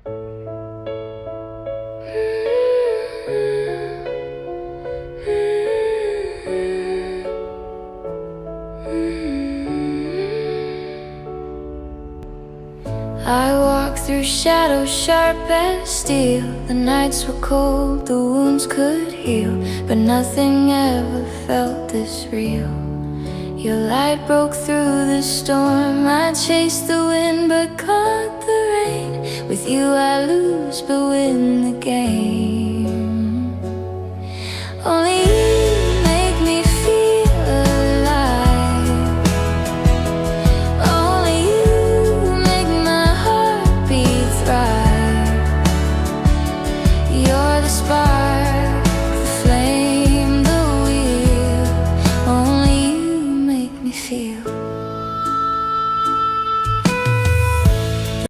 I walked through shadows sharp as steel. The nights were cold, the wounds could heal, but nothing ever felt this real. Your light broke through the storm. I chased the wind but caught the rain. With you I lose but win the game.